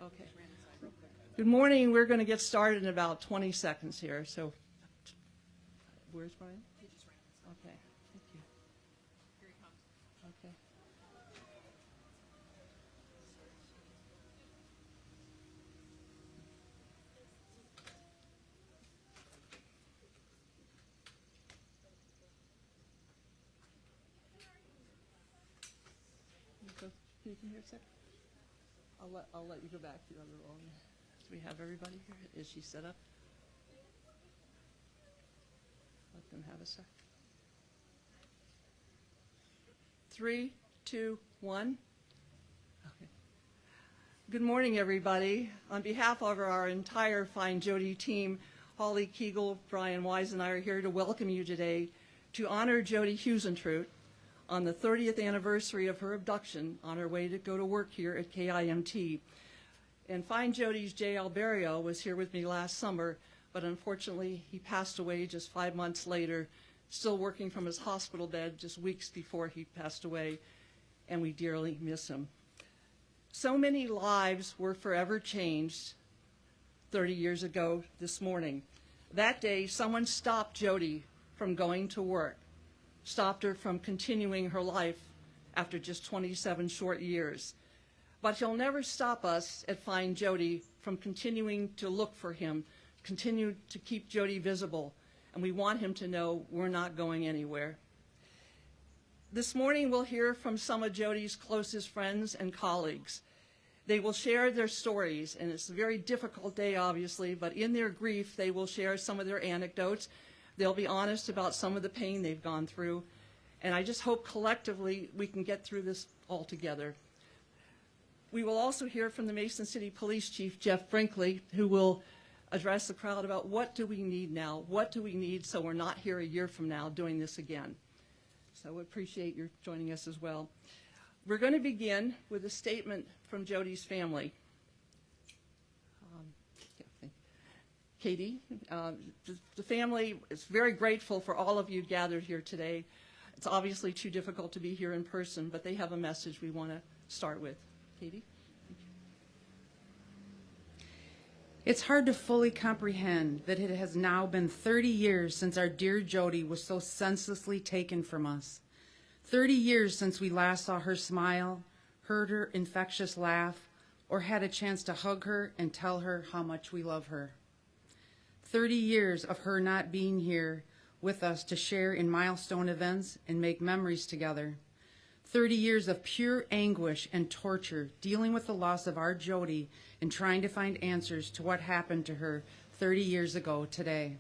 Okay. Good morning. We're going to get started in about 20 seconds here. So, where's Brian? He just ran. Okay. Thank you. Here he comes. Okay. You can hear a second? I'll let you go back to the other room. Do we have everybody here? Is she set up? Let them have a sec. 3, 2, 1. Okay. Good morning, everybody. On behalf of our entire FindJodi team, Holly Kegel, Brian Wise, and I are here to welcome you today to honor Jodi Huisentruit on the 30th anniversary of her abduction on her way to go to work here at KIMT. And FindJodi's J. Alberio was here with me last summer, but unfortunately he passed away just 5 months later, still working from his hospital bed just weeks before he passed away, and we dearly miss him. So many lives were forever changed 30 years ago this morning. That day, someone stopped Jodi from going to work, stopped her from continuing her life after just 27 short years. But he'll never stop us at FindJodi from continuing to look for him, continue to keep Jodi visible, and we want him to know we're not going anywhere. This morning we'll hear from some of Jodi's closest friends and colleagues. They will share their stories, and it's a very difficult day, obviously, but in their grief they will share some of their anecdotes. They'll be honest about some of the pain they've gone through, and I just hope collectively we can get through this all together. We will also hear from the Mason City Police Chief, Jeff Brinkley, who will address the crowd about what do we need now? What do we need so we're not here a year from now doing this again? So we appreciate your joining us as well. We're going to begin with a statement from Jodi's family. Katie, the family is very grateful for all of you gathered here today. It's obviously too difficult to be here in person, but they have a message we want to start with. Katie? It's hard to fully comprehend that it has now been 30 years since our dear Jodi was so senselessly taken from us. 30 years since we last saw her smile, heard her infectious laugh, or had a chance to hug her and tell her how much we love her. 30 years of her not being here with us to share in milestone events and make memories together. 30 years of pure anguish and torture dealing with the loss of our Jodi and trying to find answers to what happened to her 30 years ago today.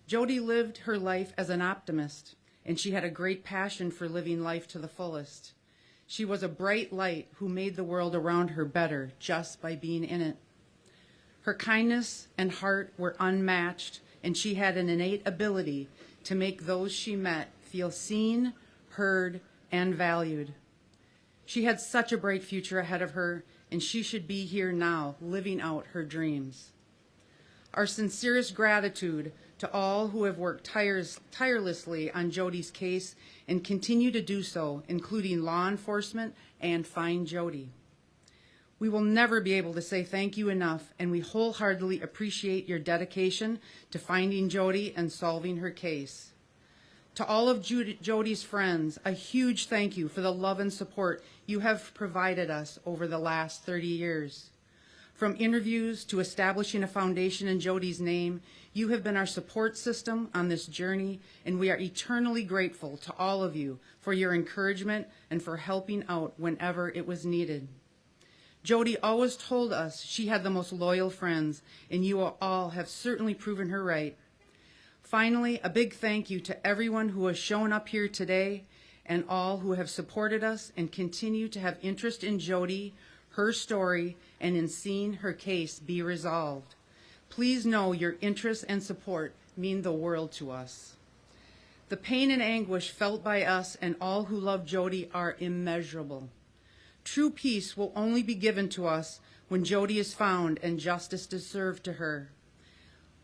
Jodi lived her life as an optimist, and she had a great passion for living life to the fullest. She was a bright light who made the world around her better just by being in it. Her kindness and heart were unmatched, and she had an innate ability to make those she met feel seen, heard, and valued. She had such a bright future ahead of her, and she should be here now, living out her dreams. Our sincerest gratitude to all who have worked tirelessly on Jodi's case and continue to do so, including law enforcement and FindJodi. We will never be able to say thank you enough, and we wholeheartedly appreciate your dedication to finding Jodi and solving her case. To all of Jodi's friends, a huge thank you for the love and support you have provided us over the last 30 years. From interviews to establishing a foundation in Jodi's name, you have been our support system on this journey, and we are eternally grateful to all of you for your encouragement and for helping out whenever it was needed. Jodi always told us she had the most loyal friends, and you all have certainly proven her right. Finally, a big thank you to everyone who has shown up here today and all who have supported us and continue to have interest in Jodi, her story, and in seeing her case be resolved. Please know your interest and support mean the world to us. The pain and anguish felt by us and all who love Jodi are immeasurable. True peace will only be given to us when Jodi is found and justice is served to her.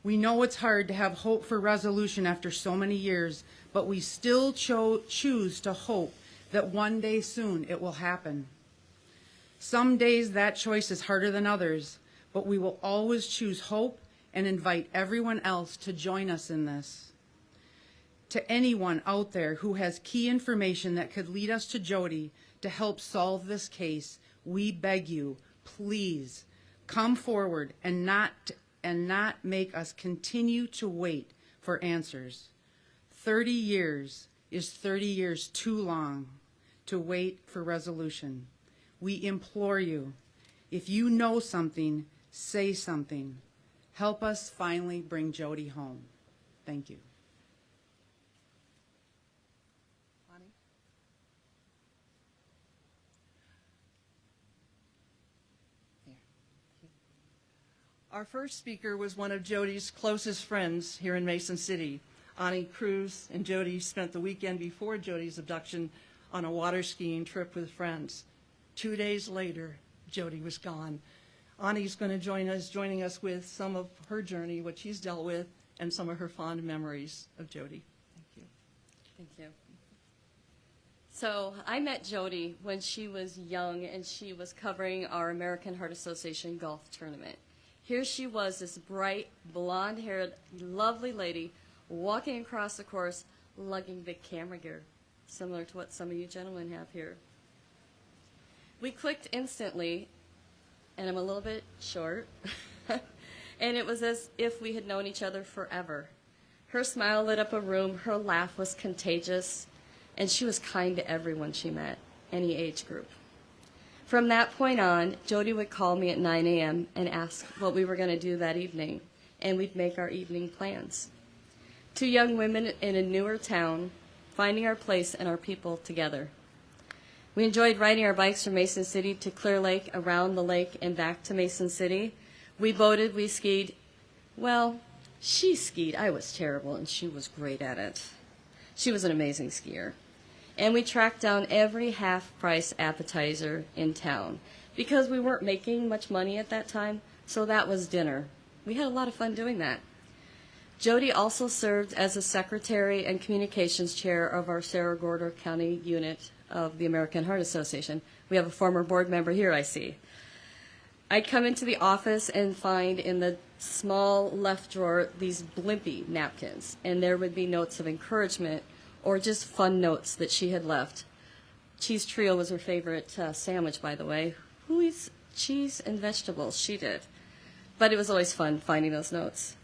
We know it's hard to have hope for resolution after so many years, but we still choose to hope that one day soon it will happen. Some days that choice is harder than others, but we will always choose hope and invite everyone else to join us in this. To anyone out there who has key information that could lead us to Jodi to help solve this case, we beg you, please come forward and not make us continue to wait for answers. 30 years is 30 years too long to wait for resolution. We implore you, if you know something, say something. Help us finally bring Jodi home. Thank you. Our first speaker was one of Jodi's closest friends here in Mason City. Ani Cruz and Jodi spent the weekend before Jodi's abduction on a water skiing trip with friends. 2 days later, Jodi was gone. Ani's going to joining us with some of her journey, what she's dealt with, and some of her fond memories of Jodi. Thank you. Thank you. So I met Jodi when she was young and she was covering our American Heart Association golf tournament. Here she was, this bright, blonde-haired, lovely lady, walking across the course, lugging big camera gear, similar to what some of you gentlemen have here. We clicked instantly, and I'm a little bit short, and it was as if we had known each other forever. Her smile lit up a room, her laugh was contagious, and she was kind to everyone she met, any age group. From that point on, Jodi would call me at 9 a.m. and ask what we were going to do that evening, and we'd make our evening plans. Two young women in a newer town, finding our place and our people together. We enjoyed riding our bikes from Mason City to Clear Lake, around the lake, and back to Mason City. We boated, we skied. Well, she skied. I was terrible, and she was great at it. She was an amazing skier. And we tracked down every half-price appetizer in town because we weren't making much money at that time, so that was dinner. We had a lot of fun doing that. Jodi also served as the secretary and communications chair of our Cerro Gordo County unit of the American Heart Association. We have a former board member here, I see. I'd come into the office and find in the small left drawer these blimpy napkins, and there would be notes of encouragement or just fun notes that she had left. Cheese trio was her favorite sandwich, by the way. Who eats cheese and vegetables? She did. But it was always fun finding those notes.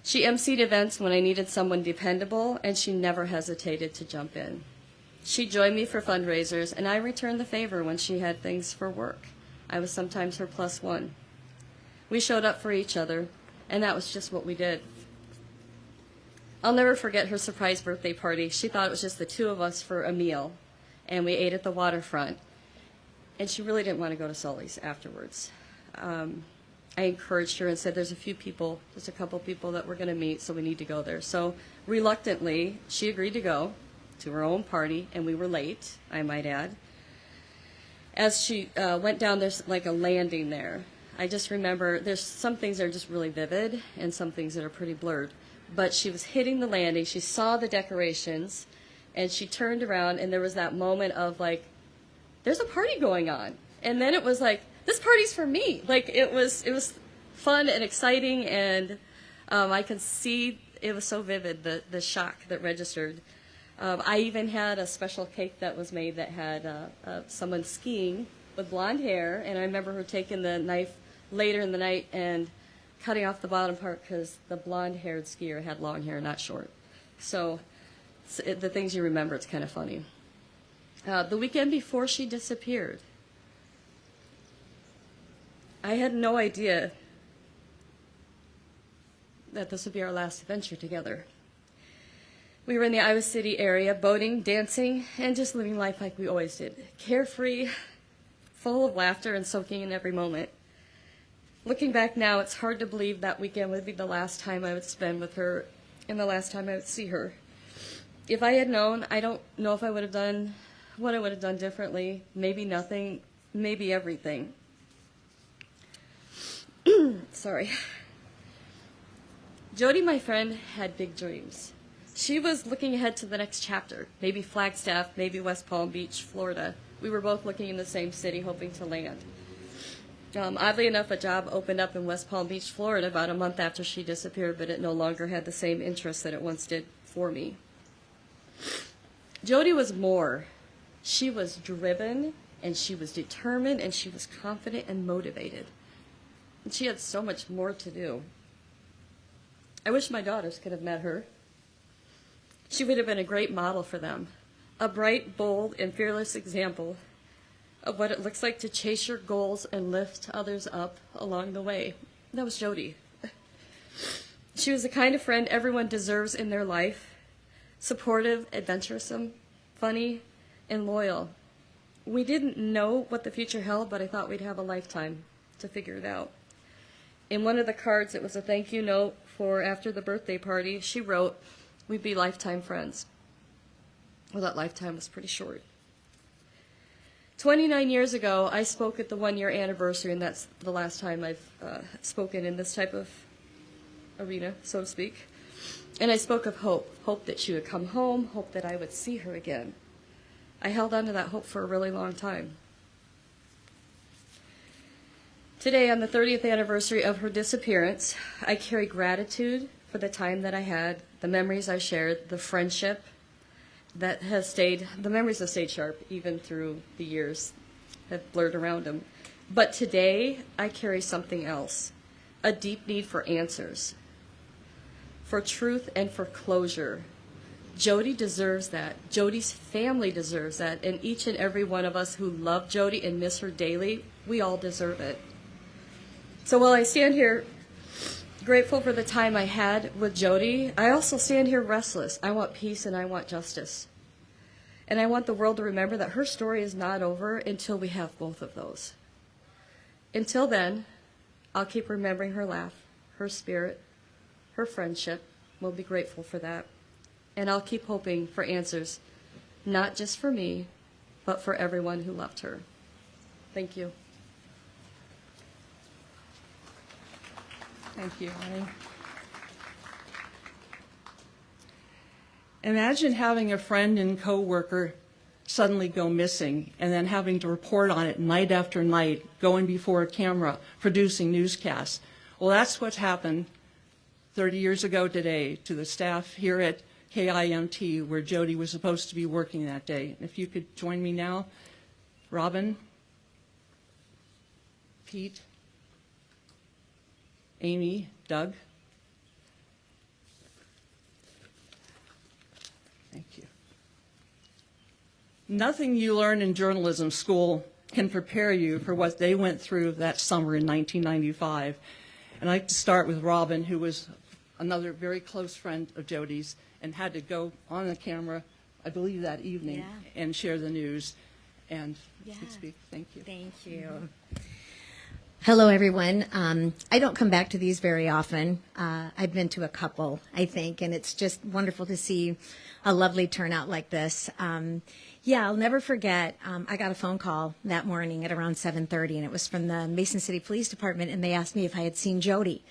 She emceed events when I needed someone dependable, and she never hesitated to jump in. She joined me for fundraisers, and I returned the favor when she had things for work. I was sometimes her plus one. We showed up for each other, and that was just what we did. I'll never forget her surprise birthday party. She thought it was just the two of us for a meal, and we ate at the waterfront. And she really didn't want to go to Sully's afterwards. I encouraged her and said, there's a few people, just a couple people that we're going to meet, so we need to go there. So reluctantly, she agreed to go to her own party, and we were late, I might add. As she went down, there's like a landing there. I just remember there's some things that are just really vivid and some things that are pretty blurred. But she was hitting the landing, she saw the decorations, and she turned around, and there was that moment of like, there's a party going on. And then it was like, this party's for me. Like, it was fun and exciting, and I could see, it was so vivid, the shock that registered. I even had a special cake that was made that had someone skiing with blonde hair, and I remember her taking the knife later in the night and cutting off the bottom part because the blonde-haired skier had long hair, not short. So the things you remember, it's kind of funny. The weekend before she disappeared, I had no idea that this would be our last adventure together. We were in the Iowa City area, boating, dancing, and just living life like we always did. Carefree, full of laughter, and soaking in every moment. Looking back now, it's hard to believe that weekend would be the last time I would spend with her and the last time I would see her. If I had known, I don't know if I would have done what I would have done differently. Maybe nothing, maybe everything. Sorry. Jodi, my friend, had big dreams. She was looking ahead to the next chapter, maybe Flagstaff, maybe West Palm Beach, Florida, We were both looking in the same city, hoping to land. Oddly enough, a job opened up in West Palm Beach, Florida, about a month after she disappeared, but it no longer had the same interest that it once did for me. Jodi was more. She was driven, and she was determined, and she was confident and motivated. And she had so much more to do. I wish my daughters could have met her. She would have been a great model for them, a bright, bold, and fearless example of what it looks like to chase your goals and lift others up along the way. That was Jodi. She was the kind of friend everyone deserves in their life, supportive, adventuresome, funny, and loyal. We didn't know what the future held, but I thought we'd have a lifetime to figure it out. In one of the cards, it was a thank you note for after the birthday party. She wrote, "We'd be lifetime friends." Well, that lifetime was pretty short. 29 years ago, I spoke at the one-year anniversary, and that's the last time I've spoken in this type of arena, so to speak. And I spoke of hope that she would come home, hope that I would see her again. I held on to that hope for a really long time. Today, on the 30th anniversary of her disappearance, I carry gratitude for the time that I had, the memories I shared, the friendship that has stayed, the memories have stayed sharp even through the years, have blurred around them. But today, I carry something else, a deep need for answers, for truth and for closure. Jodi deserves that. Jodi's family deserves that. And each and every one of us who love Jodi and miss her daily, we all deserve it. So while I stand here grateful for the time I had with Jodi, I also stand here restless. I want peace and I want justice. And I want the world to remember that her story is not over until we have both of those. Until then, I'll keep remembering her laugh, her spirit, her friendship. We'll be grateful for that. And I'll keep hoping for answers, not just for me, but for everyone who loved her. Thank you. Thank you, Annie. Imagine having a friend and coworker suddenly go missing and then having to report on it night after night, going before a camera, producing newscasts. Well, that's what's happened 30 years ago today to the staff here at KIMT, where Jodi was supposed to be working that day. If you could join me now, Robin, Pete, Amy, Doug. Thank you. Nothing you learn in journalism school can prepare you for what they went through that summer in 1995. And I'd like to start with Robin, who was another very close friend of Jodi's and had to go on the camera, I believe that evening, and share the news. And you could speak. Thank you. Thank you. Hello, everyone. I don't come back to these very often. I've been to a couple, I think, and it's just wonderful to see a lovely turnout like this. I'll never forget, I got a phone call that morning at around 7:30, and it was from the Mason City Police Department, and they asked me if I had seen Jodi.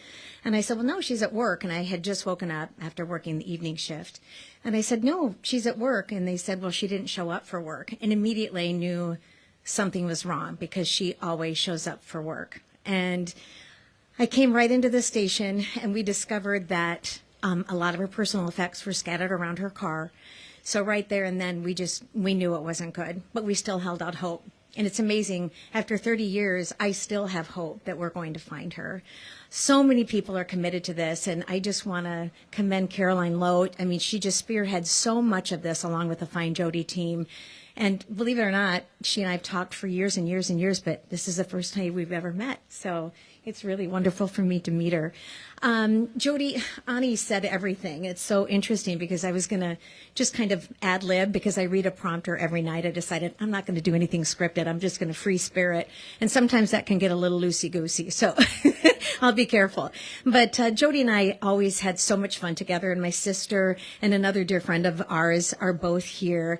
And I said, well, no, she's at work, and I had just woken up after working the evening shift. And I said, no, she's at work. And they said, well, she didn't show up for work. And immediately I knew something was wrong because she always shows up for work. And I came right into the station, and we discovered that a lot of her personal effects were scattered around her car. So right there and then we knew it wasn't good, but we still held out hope. And it's amazing, after 30 years, I still have hope that we're going to find her. So many people are committed to this, and I just want to commend Caroline Lowe. I mean, she just spearheads so much of this along with the FindJodi team. And believe it or not, she and I have talked for years and years and years, but this is the first time we've ever met. So it's really wonderful for me to meet her. Jodi, Ani said everything. It's so interesting because I was going to just kind of ad lib because I read a prompter every night. I decided I'm not going to do anything scripted. I'm just going to free spirit. And sometimes that can get a little loosey-goosey. So I'll be careful. But Jodi and I always had so much fun together. And my sister and another dear friend of ours are both here.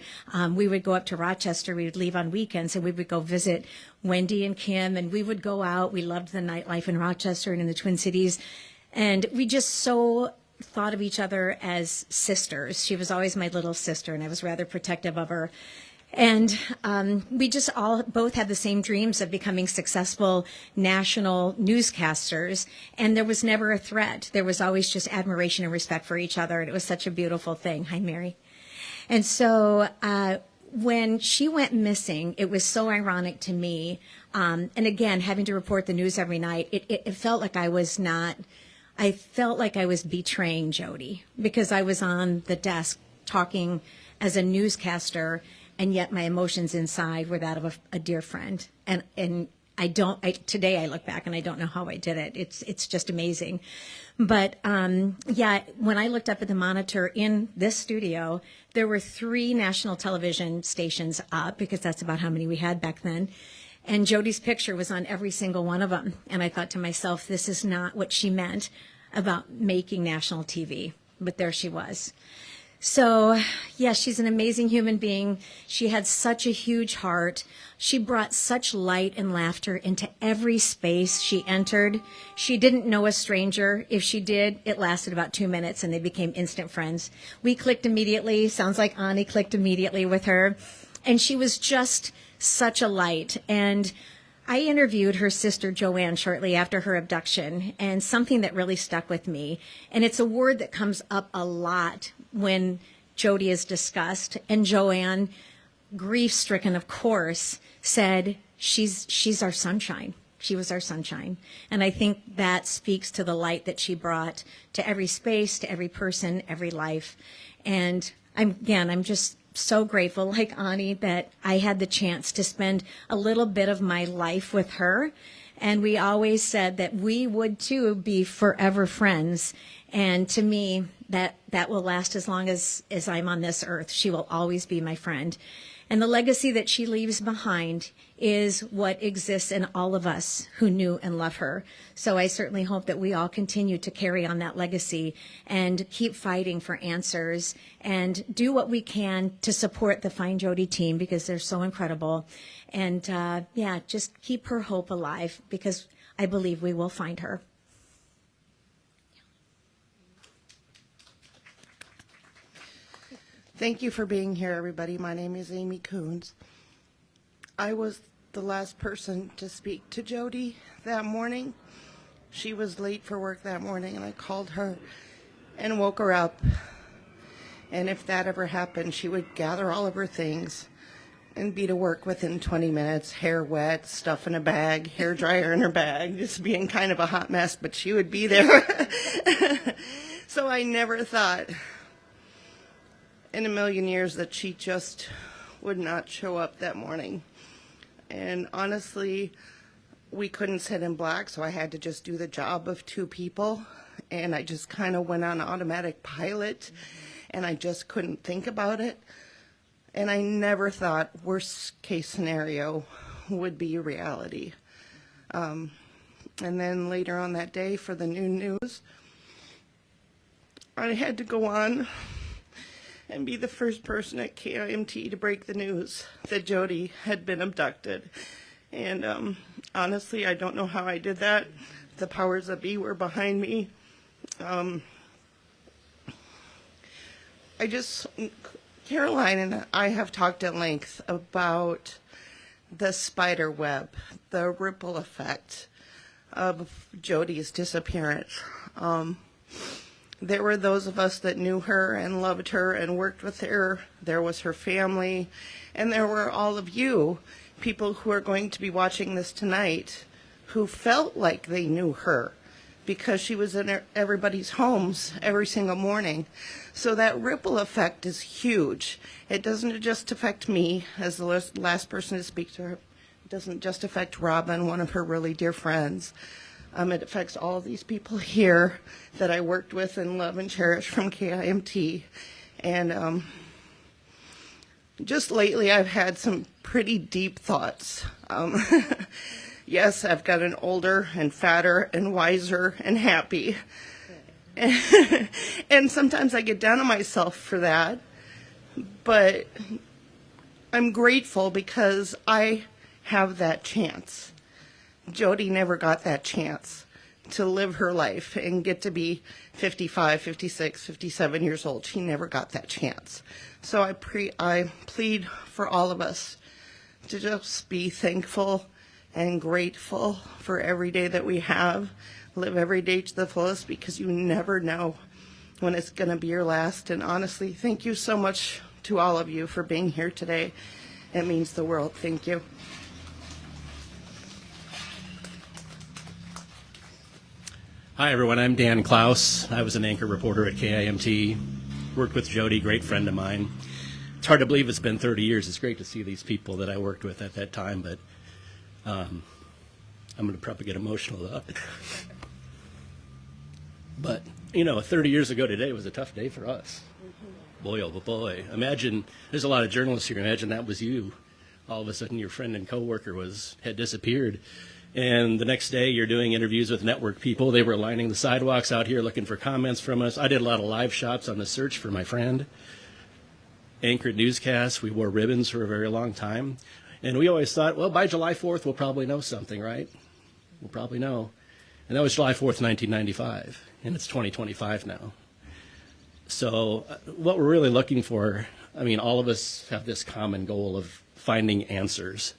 We would go up to Rochester. We would leave on weekends and we would go visit Wendy and Kim, and we would go out. We loved the nightlife in Rochester and in the Twin Cities. And we just so thought of each other as sisters. She was always my little sister, and I was rather protective of her. And we just all both had the same dreams of becoming successful national newscasters. And there was never a threat. There was always just admiration and respect for each other. And it was such a beautiful thing. Hi, Mary. And so when she went missing, it was so ironic to me. And again, having to report the news every night, it felt like I was betraying Jodi, because I was on the desk talking as a newscaster, and yet my emotions inside were that of a dear friend. And today I look back and I don't know how I did it. It's just amazing. But yeah, when I looked up at the monitor in this studio, there were 3 national television stations up, because that's about how many we had back then. And Jodi's picture was on every single one of them. And I thought to myself, this is not what she meant about making national TV. But there she was. So, yeah, she's an amazing human being. She had such a huge heart. She brought such light and laughter into every space she entered. She didn't know a stranger. If she did, it lasted about 2 minutes, and they became instant friends. We clicked immediately. Sounds like Ani clicked immediately with her. And she was just such a light. And I interviewed her sister Joanne shortly after her abduction, and something that really stuck with me, and it's a word that comes up a lot when Jodi is discussed, and Joanne, grief-stricken of course, said she's our sunshine. She was our sunshine. And I think that speaks to the light that she brought to every space, to every person, every life. And I'm just so grateful, like Ani, that I had the chance to spend a little bit of my life with her. And we always said that we would too be forever friends. And to me, that will last as long as I'm on this earth. She will always be my friend. And the legacy that she leaves behind is what exists in all of us who knew and love her. So I certainly hope that we all continue to carry on that legacy and keep fighting for answers and do what we can to support the FindJodi team, because they're so incredible. And just keep her hope alive, because I believe we will find her. Thank you for being here, everybody. My name is Amy Coons. I was the last person to speak to Jodi that morning. She was late for work that morning, and I called her and woke her up. And if that ever happened, she would gather all of her things and be to work within 20 minutes, hair wet, stuff in a bag, hair dryer in her bag, just being kind of a hot mess, but she would be there. So I never thought in a million years that she just would not show up that morning. And honestly, we couldn't sit in black, so I had to just do the job of 2 people. And I just kind of went on automatic pilot, and I just couldn't think about it. And I never thought worst case scenario would be reality. And then later on that day for the new news, I had to go on and be the first person at KIMT to break the news that Jodi had been abducted. And honestly, I don't know how I did that. The powers that be were behind me. Caroline and I have talked at length about the spider web, the ripple effect of Jodi's disappearance. There were those of us that knew her and loved her and worked with her. There was her family. And there were all of you, people who are going to be watching this tonight, who felt like they knew her because she was in everybody's homes every single morning. So that ripple effect is huge. It doesn't just affect me as the last person to speak to her. It doesn't just affect Robin, one of her really dear friends. It affects all of these people here that I worked with and love and cherish from KIMT. And just lately I've had some pretty deep thoughts. Yes, I've gotten older and fatter and wiser and happy. And sometimes I get down on myself for that. But I'm grateful because I have that chance. Jodi never got that chance. to live her life and get to be 55, 56, 57 years old. She never got that chance. So I plead for all of us to just be thankful and grateful for every day that we have. Live every day to the fullest, because you never know when it's going to be your last. And honestly, thank you so much to all of you for being here today. It means the world. Thank you. Hi, everyone. I'm Dan Klaus. I was an anchor reporter at KIMT. Worked with Jodi, great friend of mine. It's hard to believe it's been 30 years. It's great to see these people that I worked with at that time, but I'm going to probably get emotional about it. But, 30 years ago today was a tough day for us. Boy, oh boy. Imagine, there's a lot of journalists here. Imagine that was you. All of a sudden your friend and coworker had disappeared. And the next day you're doing interviews with network people. They were lining the sidewalks out here looking for comments from us. I did a lot of live shots on the search for my friend. Anchored newscasts. We wore ribbons for a very long time. And we always thought, well, by July 4th, we'll probably know something, right? We'll probably know. And that was July 4th, 1995. And it's 2025 now. So what we're really looking for, all of us have this common goal of finding answers.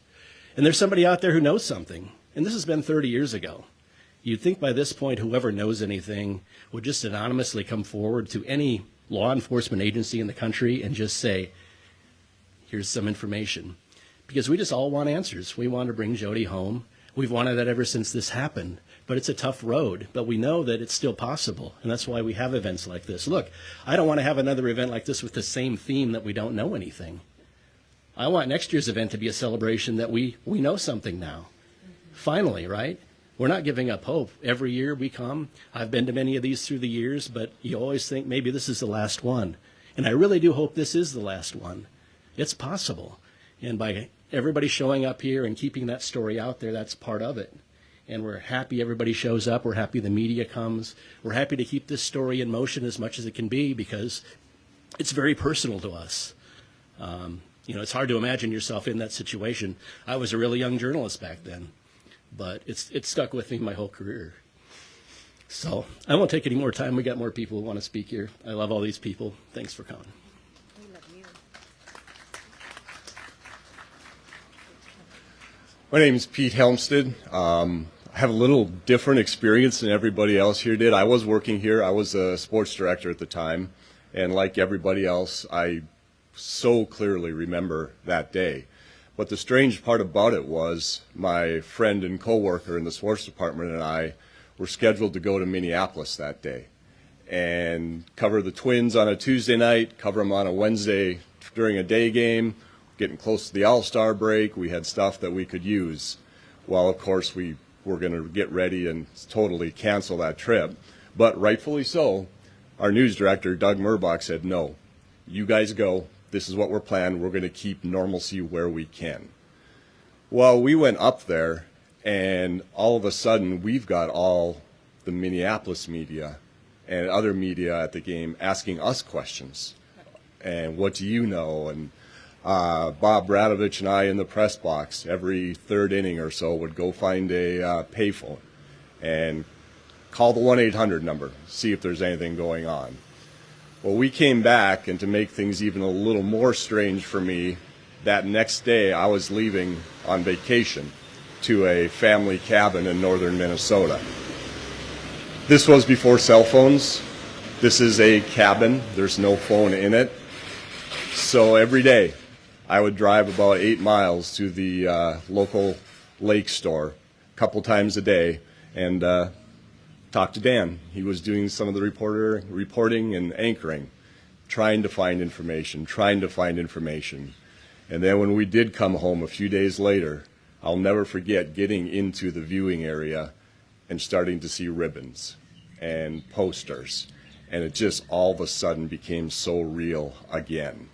And there's somebody out there who knows something. And this has been 30 years ago. You'd think by this point, whoever knows anything would just anonymously come forward to any law enforcement agency in the country and just say, here's some information. Because we just all want answers. We want to bring Jodi home. We've wanted that ever since this happened. But it's a tough road. But we know that it's still possible. And that's why we have events like this. Look, I don't want to have another event like this with the same theme that we don't know anything. I want next year's event to be a celebration that we know something now. Finally, right? We're not giving up hope. Every year we come. I've been to many of these through the years, but you always think maybe this is the last one. And I really do hope this is the last one. It's possible. And by everybody showing up here and keeping that story out there, that's part of it. And we're happy everybody shows up. We're happy the media comes. We're happy to keep this story in motion as much as it can be, because it's very personal to us. It's hard to imagine yourself in that situation. I was a really young journalist back then, but it's stuck with me my whole career. So I won't take any more time. We got more people who want to speak here. I love all these people. Thanks for coming. We love you. My name is Pete Helmstead. I have a little different experience than everybody else here did. I was working here. I was a sports director at the time. And like everybody else, I so clearly remember that day. But the strange part about it was my friend and coworker in the sports department and I were scheduled to go to Minneapolis that day and cover the Twins on a Tuesday night, cover them on a Wednesday during a day game, getting close to the All-Star break. We had stuff that we could use. Well, of course, we were going to get ready and totally cancel that trip. But rightfully so, our news director, Doug Murbach, said, no, you guys go. This is what we're planning. We're going to keep normalcy where we can. Well, we went up there, and all of a sudden, we've got all the Minneapolis media and other media at the game asking us questions. And what do you know? And Bob Bradovich and I in the press box, every third inning or so, would go find a payphone and call the 1-800 number, see if there's anything going on. Well, we came back, and to make things even a little more strange for me, that next day I was leaving on vacation to a family cabin in northern Minnesota. This was before cell phones. This is a cabin. There's no phone in it. So every day I would drive about 8 miles to the local lake store a couple times a day and talk to Dan. He was doing some of the reporting and anchoring, trying to find information. And then when we did come home a few days later, I'll never forget getting into the viewing area and starting to see ribbons and posters. And it just all of a sudden became so real again.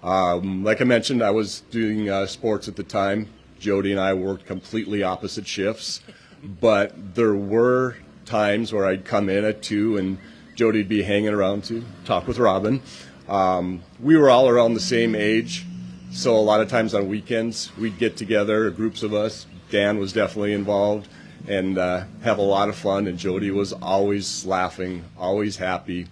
Like I mentioned, I was doing sports at the time. Jodi and I worked completely opposite shifts, but there were times where I'd come in at 2 and Jodi'd be hanging around to talk with Robin. We were all around the same age, so a lot of times on weekends we'd get together, groups of us. Dan was definitely involved, and have a lot of fun. And Jodi was always laughing, always happy.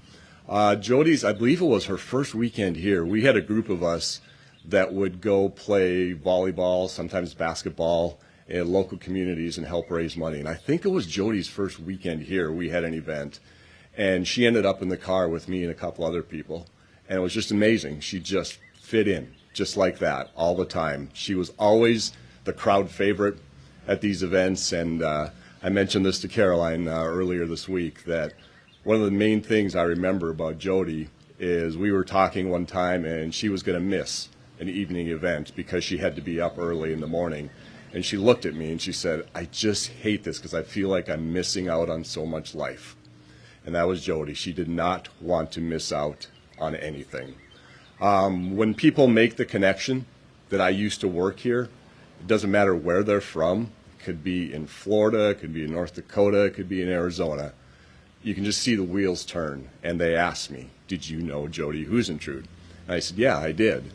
Jodi's, I believe it was her first weekend here. We had a group of us that would go play volleyball, sometimes basketball, in local communities and help raise money. And I think it was Jodi's first weekend here. We had an event, and she ended up in the car with me and a couple other people. And it was just amazing. She just fit in, just like that, all the time. She was always the crowd favorite at these events. And I mentioned this to Caroline earlier this week, that one of the main things I remember about Jodi is we were talking one time, and she was going to miss an evening event because she had to be up early in the morning. And she looked at me and she said, I just hate this because I feel like I'm missing out on so much life. And that was Jodi. She did not want to miss out on anything. When people make the connection that I used to work here, it doesn't matter where they're from. It could be in Florida, it could be in North Dakota, it could be in Arizona. You can just see the wheels turn. And they asked me, did you know Jodi Huisentruit? And I said, yeah, I did.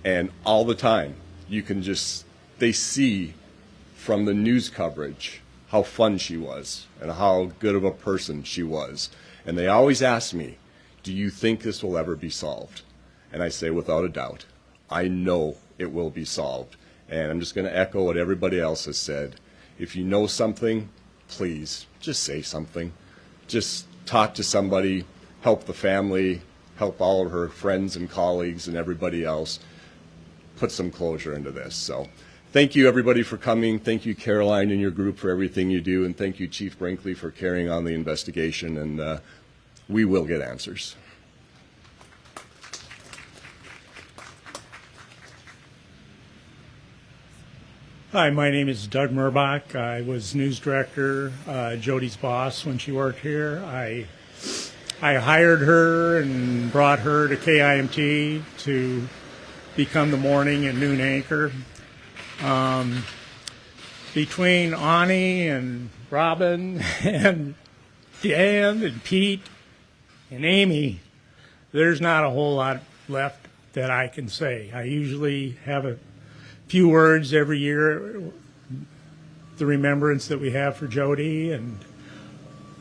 And all the time, you can just, they see from the news coverage how fun she was and how good of a person she was. And they always ask me, do you think this will ever be solved? And I say, without a doubt, I know it will be solved. And I'm just going to echo what everybody else has said. If you know something, please just say something. Just talk to somebody, help the family, help all of her friends and colleagues and everybody else. Put some closure into this. So thank you, everybody, for coming. Thank you, Caroline, and your group for everything you do. And thank you, Chief Brinkley, for carrying on the investigation. And we will get answers. Hi, my name is Doug Murbach. I was news director, Jodi's boss when she worked here. I hired her and brought her to KIMT to become the morning and noon anchor. Between Ani and Robin and Dan and Pete and Amy, there's not a whole lot left that I can say. I usually have a few words every year, the remembrance that we have for Jodi, and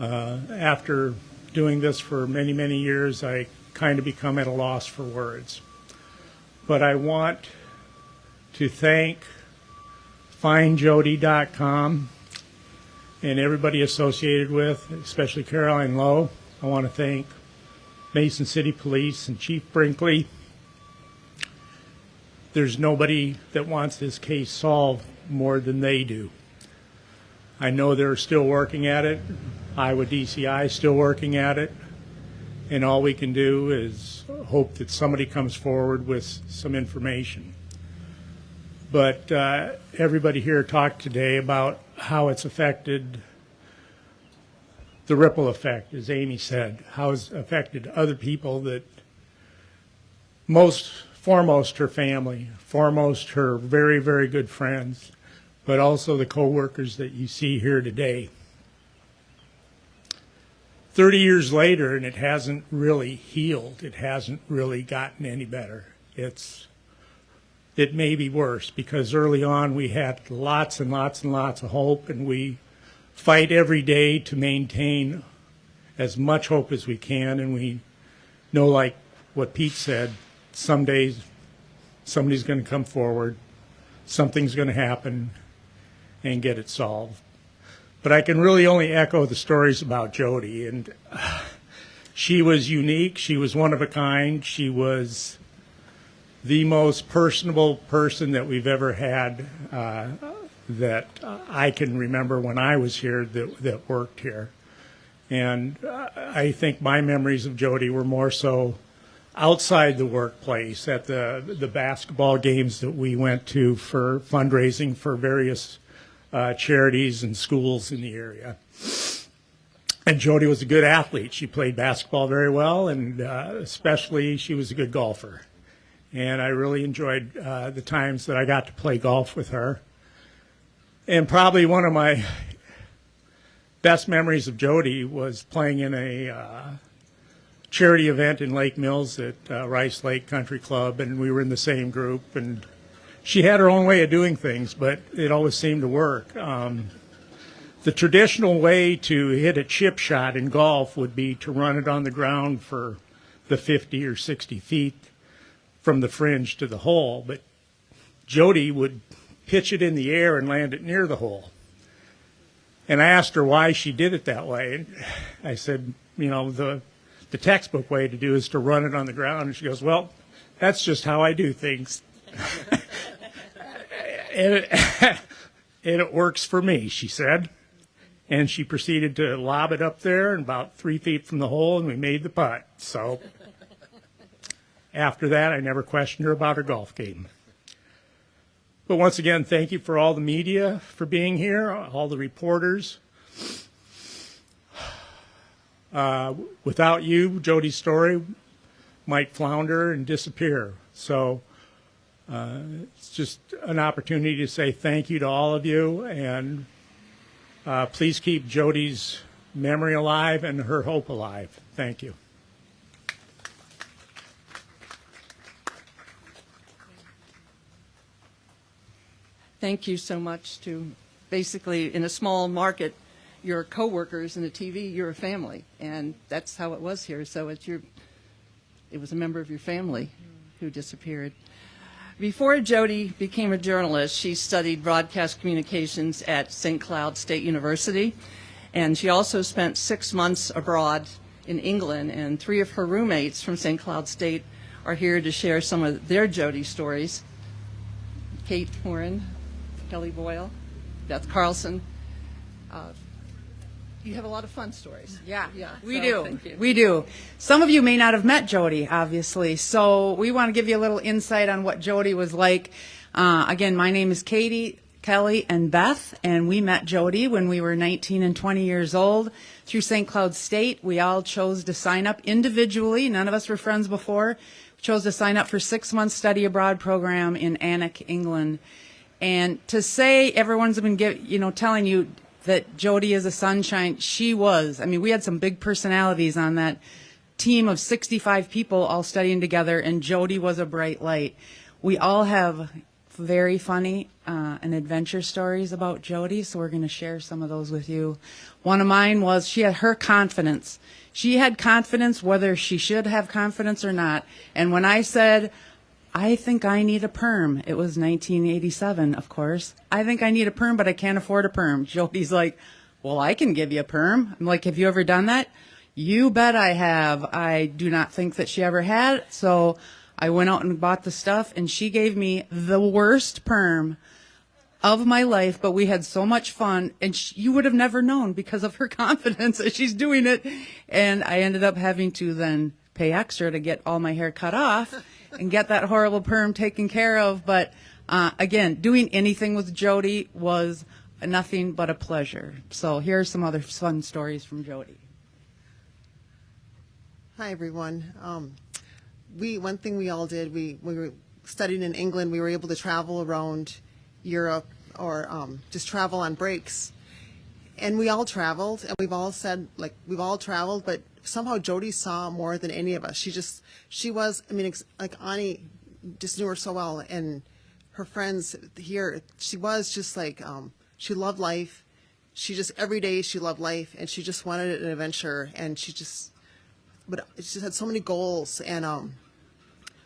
after doing this for many, many years, I kind of become at a loss for words. But I want to thank FindJodi.com and everybody associated with, especially Caroline Lowe. I want to thank Mason City Police and Chief Brinkley. There's nobody that wants this case solved more than they do. I know they're still working at it. Iowa DCI is still working at it. And all we can do is hope that somebody comes forward with some information. But everybody here talked today about how it's affected the ripple effect, as Amy said, how it's affected other people that foremost her family, foremost her very, very good friends, but also the coworkers that you see here today. 30 years later, and it hasn't really healed. It hasn't really gotten any better. It may be worse, because early on we had lots and lots and lots of hope, and we fight every day to maintain as much hope as we can, and we know, like what Pete said, some days somebody's going to come forward, something's going to happen, and get it solved. But I can really only echo the stories about Jodi, and she was unique, she was one of a kind, she was the most personable person that we've ever had that I can remember when I was here that worked here. And I think my memories of Jodi were more so outside the workplace, at the basketball games that we went to for fundraising for various charities and schools in the area. And Jodi was a good athlete. She played basketball very well, and especially she was a good golfer. And I really enjoyed the times that I got to play golf with her. And probably one of my best memories of Jodi was playing in a charity event in Lake Mills at Rice Lake Country Club, and we were in the same group. And she had her own way of doing things, but it always seemed to work. The traditional way to hit a chip shot in golf would be to run it on the ground for the 50 or 60 feet from the fringe to the hole, but Jodi would pitch it in the air and land it near the hole. And I asked her why she did it that way. And I said, the textbook way to do is to run it on the ground. And she goes, well, that's just how I do things. and it works for me, she said. And she proceeded to lob it up there and about 3 feet from the hole, and we made the putt. So after that, I never questioned her about her golf game. But once again, thank you for all the media for being here, all the reporters. Without you, Jodi's story might flounder and disappear. So it's just an opportunity to say thank you to all of you, and please keep Jodi's memory alive and her hope alive. Thank you. Thank you so much to, basically, in a small market, your coworkers in the TV, you're a family, and that's how it was here. So it was a member of your family who disappeared. Before Jodi became a journalist, she studied broadcast communications at St. Cloud State University, and she also spent 6 months abroad in England, and 3 of her roommates from St. Cloud State are here to share some of their Jodi stories. Kate Horan, Kelly Boyle, Beth Carlson. You have a lot of fun stories. Yeah, we so do. Thank you. We do. Some of you may not have met Jodi, obviously, so we want to give you a little insight on what Jodi was like. Again, my name is Katie, Kelly, and Beth, and we met Jodi when we were 19 and 20 years old through St. Cloud State. We all chose to sign up individually. None of us were friends before. We chose to sign up for 6 months study abroad program in Alnwick, England. And to say everyone's been telling you that Jodi is a sunshine, she was. I mean, we had some big personalities on that team of 65 people all studying together, and Jodi was a bright light. We all have very funny and adventure stories about Jodi, so we're going to share some of those with you. One of mine was she had her confidence. She had confidence whether she should have confidence or not. And when I said, I think I need a perm. It was 1987, of course. I think I need a perm, but I can't afford a perm. Jodi's like, well, I can give you a perm. I'm like, have you ever done that? You bet I have. I do not think that she ever had. So I went out and bought the stuff, and she gave me the worst perm of my life, but we had so much fun, and you would have never known because of her confidence that she's doing it. And I ended up having to then pay extra to get all my hair cut off and get that horrible perm taken care of. But again, doing anything with Jodi was nothing but a pleasure. So here are some other fun stories from Jodi. Hi, everyone. One thing we all did, we were studying in England, we were able to travel around Europe or just travel on breaks. And we all traveled, and we've all said, like, we've all traveled, but somehow Jodi saw more than any of us. She was, I mean, like Ani just knew her so well, and her friends here, she was just like, she loved life. She just, every day she loved life, and she just wanted an adventure, and she just had so many goals. And,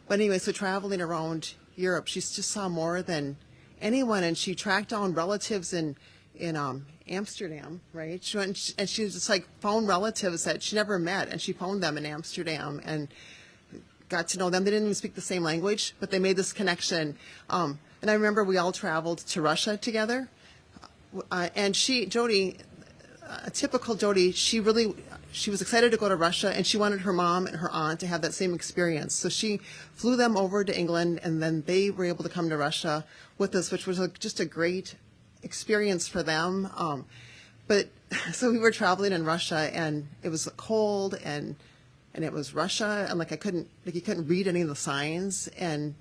but anyway, so traveling around Europe, she just saw more than anyone, and she tracked down relatives in Amsterdam, right? She went and she just like found relatives that she never met, and she found them in Amsterdam and got to know them. They didn't even speak the same language, but they made this connection. And I remember we all traveled to Russia together. And Jodi, a typical Jodi, she was excited to go to Russia, and she wanted her mom and her aunt to have that same experience. So she flew them over to England, and then they were able to come to Russia with us, which was just a great experience for them. But so we were traveling in Russia, and it was cold, and it was Russia, and you couldn't read any of the signs. And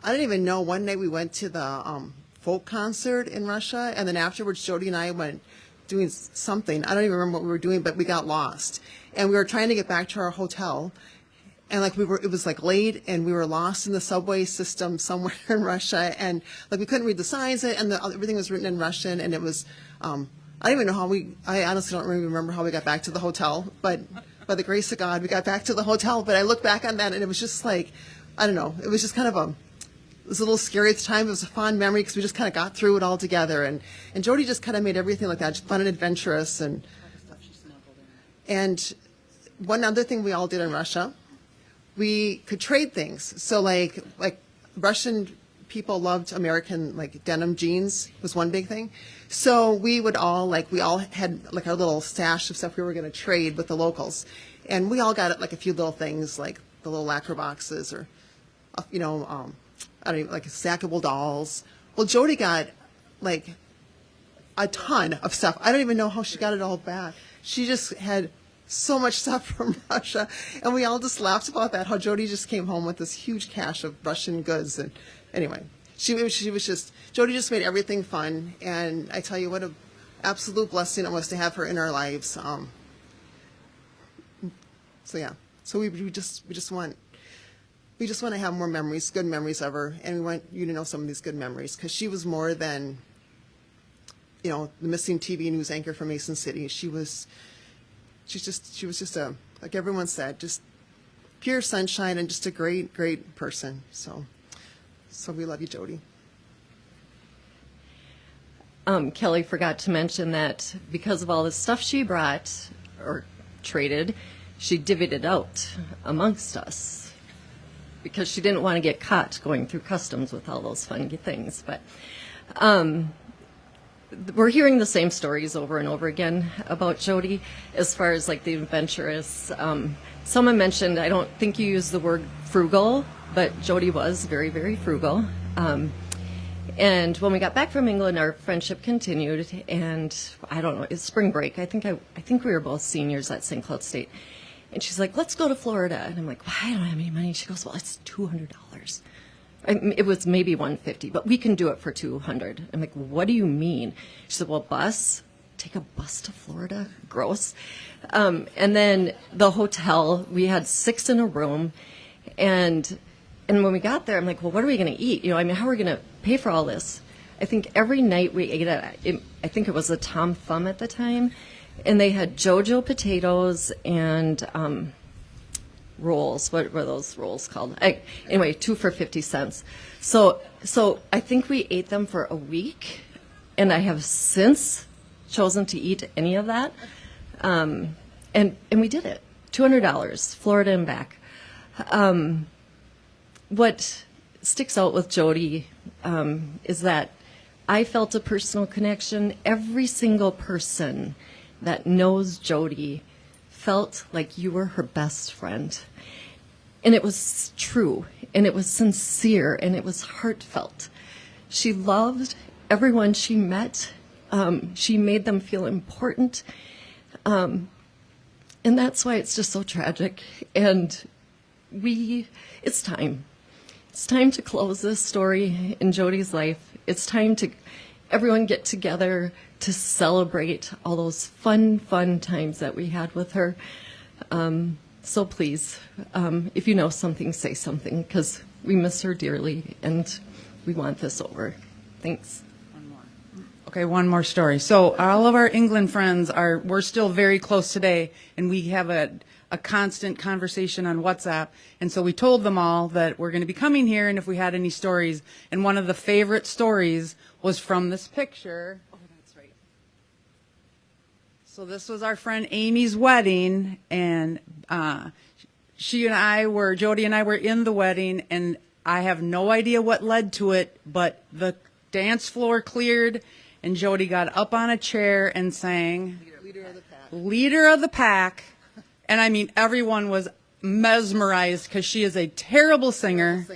I didn't even know, one night we went to the folk concert in Russia, and then afterwards Jodi and I went doing something. I don't even remember what we were doing, but we got lost, and we were trying to get back to our hotel, and it was late, and we were lost in the subway system somewhere in Russia, and we couldn't read the signs, and everything was written in Russian, and it was I don't even know I honestly don't really remember how we got back to the hotel, but by the grace of God, we got back to the hotel. But I look back on that and it was just like, I don't know, it was just kind of it was a little scary at the time. It was a fond memory because we just kind of got through it all together. And Jodi just kind of made everything like that, just fun and adventurous. And one other thing we all did in Russia, we could trade things. So like Russian people loved American like denim jeans was one big thing. So we would all we all had like our little stash of stuff we were going to trade with the locals, and we all got like a few little things like the little lacquer boxes or, I don't know, like stackable dolls. Well, Jodi got like a ton of stuff. I don't even know how she got it all back. She just had so much stuff from Russia, and we all just laughed about that. How Jodi just came home with this huge cache of Russian goods, and anyway, Jodi just made everything fun, and I tell you what, an absolute blessing it was to have her in our lives. So we just want to have more memories, good memories of her, and we want you to know some of these good memories because she was more than, the missing TV news anchor from Mason City. She was just like everyone said, just pure sunshine and just a great, great person. So we love you, Jodi. Kelly forgot to mention that because of all the stuff she brought or traded, she divvied it out amongst us because she didn't want to get caught going through customs with all those fun things. But we're hearing the same stories over and over again about Jodi as far as like the adventurous. Someone mentioned, I don't think you used the word frugal, but Jodi was very, very frugal. And when we got back from England, our friendship continued, and I don't know, it's spring break. I think we were both seniors at St. Cloud State. And she's like, let's go to Florida. And I'm like, well, I don't have any money. She goes, well, it's $200. It was maybe $150, but we can do it for $200. I'm like, what do you mean? She said, well, take a bus to Florida? Gross. And then the hotel, we had 6 in a room, and when we got there, I'm like, well, what are we going to eat? How are we going to pay for all this? I think every night we ate I think it was a Tom Thumb at the time, and they had JoJo potatoes and rolls. What were those rolls called? Anyway, 2 for 50 cents. So I think we ate them for a week, and I have since chosen to eat any of that. And we did it. $200, Florida and back. What sticks out with Jodi is that I felt a personal connection. Every single person that knows Jodi felt like you were her best friend. And it was true, and it was sincere, and it was heartfelt. She loved everyone she met. She made them feel important. And that's why it's just so tragic. And it's time. It's time to close this story in Jodi's life. It's time to everyone get together to celebrate all those fun times that we had with her. So please, if you know something, say something, because we miss her dearly and we want this over. Thanks. Okay, one more story. So all of our England friends we're still very close today, and we have a constant conversation on WhatsApp. And so we told them all that we're going to be coming here and if we had any stories. And one of the favorite stories was from this picture. Oh, that's right. So this was our friend Amy's wedding, and Jodi and I were in the wedding, and I have no idea what led to it, but the dance floor cleared, and Jodi got up on a chair and sang Leader of the Pack. And I mean, everyone was mesmerized because she is a terrible singer.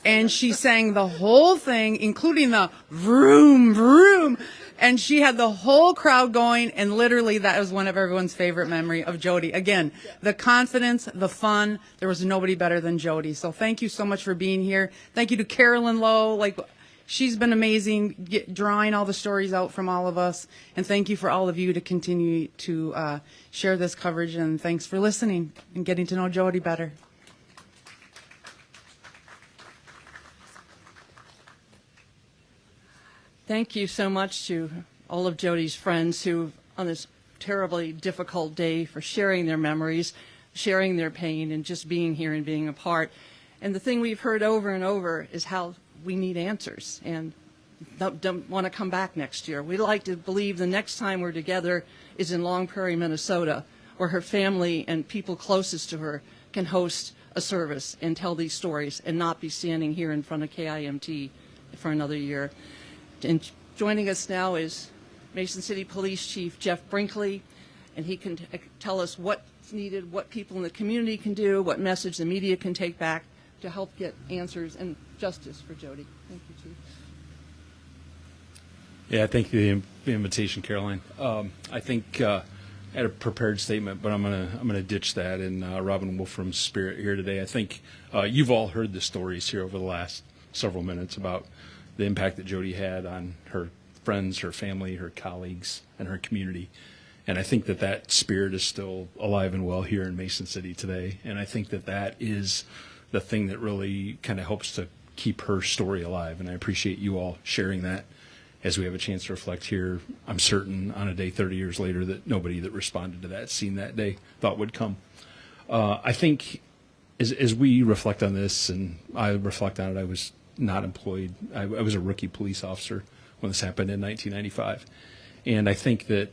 And she sang the whole thing, including the vroom, vroom. And she had the whole crowd going, and literally that was one of everyone's favorite memory of Jodi. Again, the confidence, the fun, there was nobody better than Jodi. So thank you so much for being here. Thank you to Carolyn Lowe. She's been amazing, drawing all the stories out from all of us. And thank you for all of you to continue to share this coverage. And thanks for listening and getting to know Jodi better. Thank you so much to all of Jodi's friends who, on this terribly difficult day, for sharing their memories, sharing their pain, and just being here and being a part. And the thing we've heard over and over is how we need answers and don't want to come back next year. We like to believe the next time we're together is in Long Prairie, Minnesota, where her family and people closest to her can host a service and tell these stories and not be standing here in front of KIMT for another year. And joining us now is Mason City Police Chief Jeff Brinkley, and he can tell us what's needed, what people in the community can do, what message the media can take back to help get answers and justice for Jodi. Thank you, Chief. Yeah, thank you for the invitation, Caroline. I think I had a prepared statement, but I'm gonna ditch that in Robin Wolfram's spirit here today. I think you've all heard the stories here over the last several minutes about the impact that Jodi had on her friends, her family, her colleagues, and her community. And I think that that spirit is still alive and well here in Mason City today. And I think that that is the thing that really kind of helps to keep her story alive. And I appreciate you all sharing that as we have a chance to reflect here. I'm certain on a day 30 years later that nobody that responded to that scene that day thought would come. I think as we reflect on this, and I reflect on it, I was not employed. I was a rookie police officer when this happened in 1995. And I think that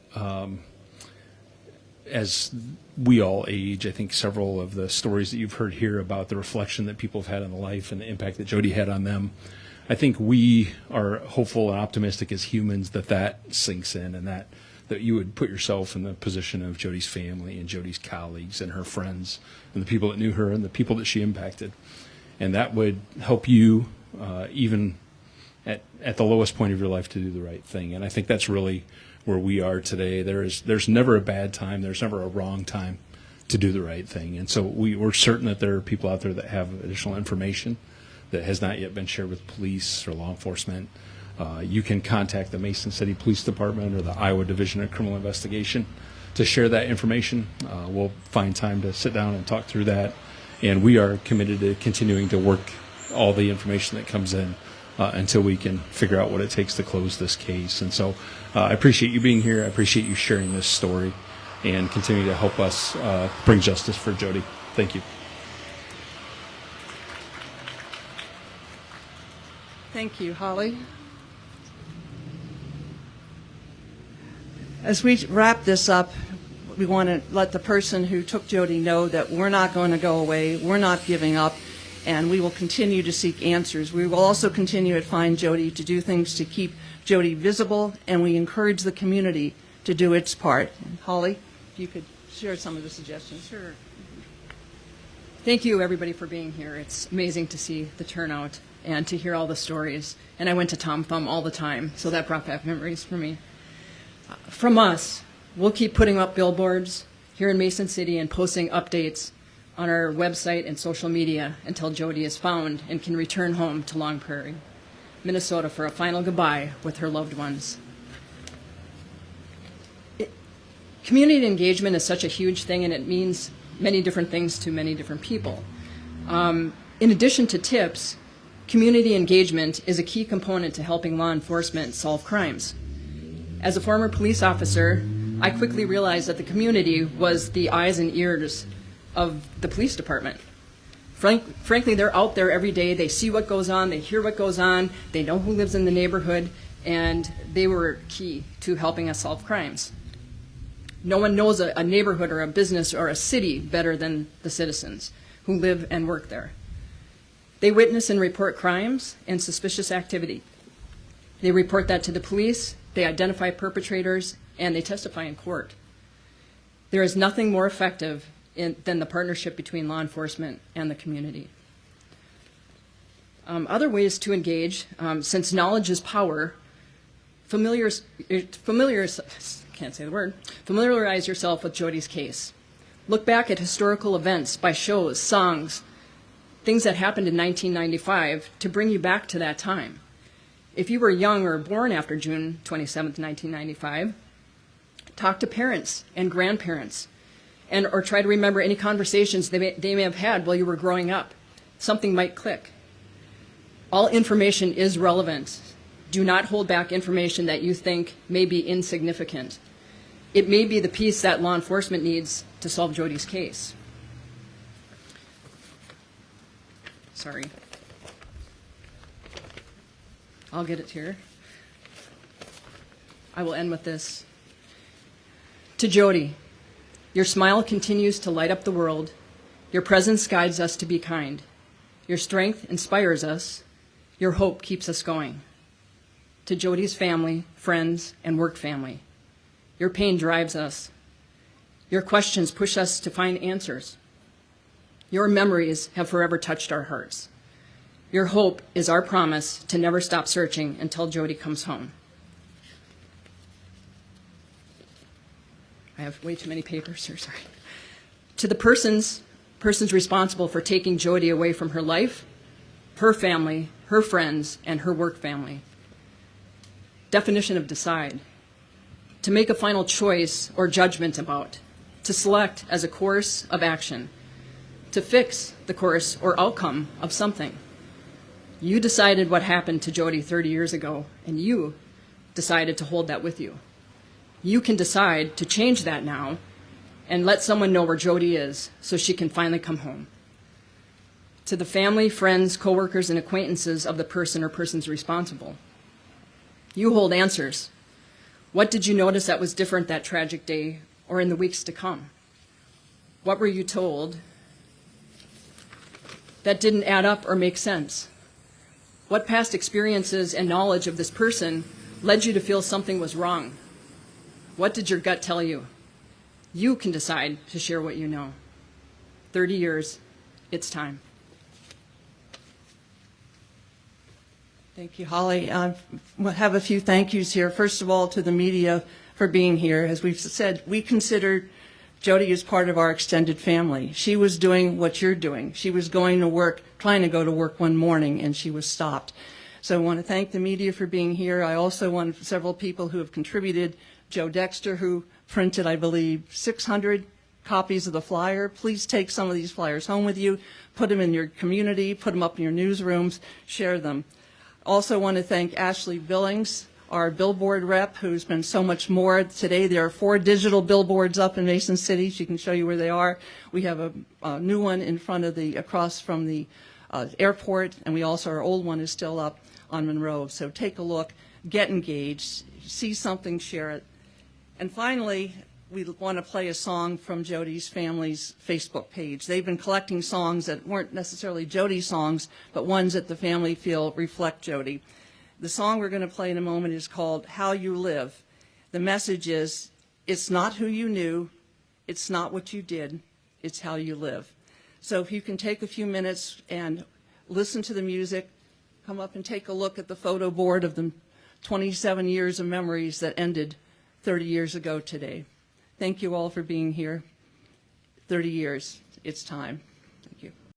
as we all age, I think several of the stories that you've heard here about the reflection that people have had on the life and the impact that Jodi had on them, I think we are hopeful and optimistic as humans that that sinks in, and that you would put yourself in the position of Jodi's family and Jodi's colleagues and her friends and the people that knew her and the people that she impacted. And that would help you even at the lowest point of your life to do the right thing. And I think that's really where we are today. There's never a bad time. There's never a wrong time to do the right thing. And so we're certain that there are people out there that have additional information that has not yet been shared with police or law enforcement. You can contact the Mason City Police Department or the Iowa Division of Criminal Investigation to share that information. We'll find time to sit down and talk through that. And we are committed to continuing to work all the information that comes in until we can figure out what it takes to close this case. And so I appreciate you being here. I appreciate you sharing this story and continue to help us bring justice for Jodi. Thank you. Thank you, Holly. As we wrap this up, we want to let the person who took Jodi know that we're not going to go away, we're not giving up, and we will continue to seek answers. We will also continue at FindJodi to do things to keep Jodi visible, and we encourage the community to do its part. And Holly, if you could share some of the suggestions. Sure. Thank you, everybody, for being here. It's amazing to see the turnout and to hear all the stories. And I went to Tom Thumb all the time, so that brought back memories for me. From us, we'll keep putting up billboards here in Mason City and posting updates on our website and social media until Jodi is found and can return home to Long Prairie, Minnesota, for a final goodbye with her loved ones. Community engagement is such a huge thing, and it means many different things to many different people. In addition to tips, community engagement is a key component to helping law enforcement solve crimes. As a former police officer, I quickly realized that the community was the eyes and ears of the police department. Frankly, they're out there every day. They see what goes on. They hear what goes on. They know who lives in the neighborhood, and they were key to helping us solve crimes. No one knows a neighborhood or a business or a city better than the citizens who live and work there. They witness and report crimes and suspicious activity. They report that to the police, they identify perpetrators, and they testify in court. There is nothing more effective than the partnership between law enforcement and the community. Other ways to engage, since knowledge is power, familiarize yourself with Jodi's case. Look back at historical events by shows, songs, things that happened in 1995 to bring you back to that time. If you were young or born after June 27th, 1995, talk to parents and grandparents, or try to remember any conversations they may have had while you were growing up. Something might click. All information is relevant. Do not hold back information that you think may be insignificant. It may be the piece that law enforcement needs to solve Jodi's case. Sorry. I'll get it here. I will end with this. To Jodi, your smile continues to light up the world. Your presence guides us to be kind. Your strength inspires us. Your hope keeps us going. To Jodi's family, friends, and work family, your pain drives us. Your questions push us to find answers. Your memories have forever touched our hearts. Your hope is our promise to never stop searching until Jodi comes home. I have way too many papers here, sorry. To the persons responsible for taking Jodi away from her life, her family, her friends, and her work family. Definition of decide. To make a final choice or judgment about. To select as a course of action. To fix the course or outcome of something. You decided what happened to Jodi 30 years ago, and you decided to hold that with you. You can decide to change that now and let someone know where Jodi is so she can finally come home. To the family, friends, coworkers, and acquaintances of the person or persons responsible. You hold answers. What did you notice that was different that tragic day or in the weeks to come? What were you told that didn't add up or make sense? What past experiences and knowledge of this person led you to feel something was wrong? What did your gut tell you? You can decide to share what you know. 30 years, it's time. Thank you, Holly. I have a few thank yous here. First of all, to the media for being here. As we've said, we consider Jodi as part of our extended family. She was doing what you're doing. She was going to work, trying to go to work one morning, and she was stopped. So I want to thank the media for being here. I also want several people who have contributed. Joe Dexter, who printed, I believe, 600 copies of the flyer. Please take some of these flyers home with you. Put them in your community. Put them up in your newsrooms. Share them. Also want to thank Ashley Billings, our billboard rep, who's been so much more. Today there are 4 digital billboards up in Mason City. She can show you where they are. We have a new one in front of across from the airport, and we also, our old one is still up on Monroe. So take a look, get engaged, see something, share it. And finally, we want to play a song from Jodi's family's Facebook page. They've been collecting songs that weren't necessarily Jodi songs, but ones that the family feel reflect Jodi. The song we're going to play in a moment is called How You Live. The message is, it's not who you knew, it's not what you did, it's how you live. So if you can take a few minutes and listen to the music, come up and take a look at the photo board of the 27 years of memories that ended 30 years ago today. Thank you all for being here. 30 years, it's time.